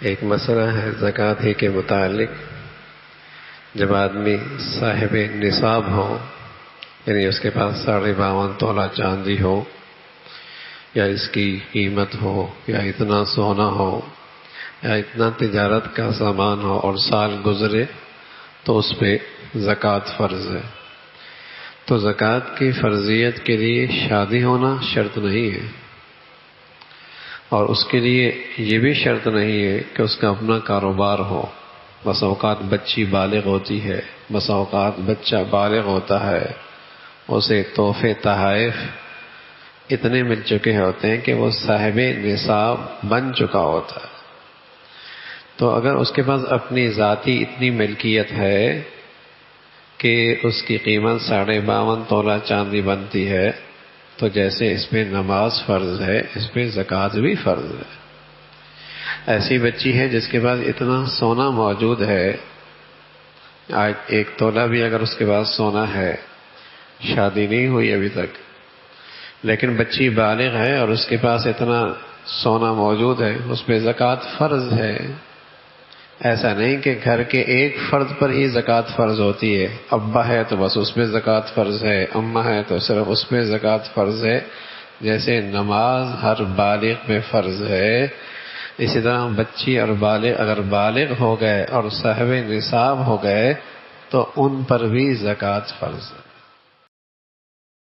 ایک مسئلہ ہے زکوٰۃ ہی کے متعلق. جب آدمی صاحب نصاب ہو، یعنی اس کے پاس 52.5 تولہ چاندی ہو، یا اس کی قیمت ہو، یا اتنا سونا ہو، یا اتنا تجارت کا سامان ہو، اور سال گزرے تو اس پہ زکوٰۃ فرض ہے. تو زکوٰۃ کی فرضیت کے لیے شادی ہونا شرط نہیں ہے، اور اس کے لیے یہ بھی شرط نہیں ہے کہ اس کا اپنا کاروبار ہو. بس اوقات بچی بالغ ہوتی ہے، بس اوقات بچہ بالغ ہوتا ہے، اسے تحفے تحائف اتنے مل چکے ہوتے ہیں کہ وہ صاحب نصاب بن چکا ہوتا ہے. تو اگر اس کے پاس اپنی ذاتی اتنی ملکیت ہے کہ اس کی قیمت 52.5 تولہ چاندی بنتی ہے، تو جیسے اس پہ نماز فرض ہے، اس پہ زکوٰۃ بھی فرض ہے. ایسی بچی ہے جس کے پاس اتنا سونا موجود ہے، آج 1 تولہ بھی اگر اس کے پاس سونا ہے، شادی نہیں ہوئی ابھی تک، لیکن بچی بالغ ہے اور اس کے پاس اتنا سونا موجود ہے، اس پہ زکوٰۃ فرض ہے. ایسا نہیں کہ گھر کے ایک فرد پر ہی زکوٰۃ فرض ہوتی ہے. ابا ہے تو بس اس پہ زکوٰۃ فرض ہے، اماں ہے تو صرف اس پہ زکوٰۃ فرض ہے. جیسے نماز ہر بالغ پہ فرض ہے، اسی طرح بچی اور بالغ اگر بالغ ہو گئے اور صاحب نصاب ہو گئے تو ان پر بھی زکوٰۃ فرض ہے.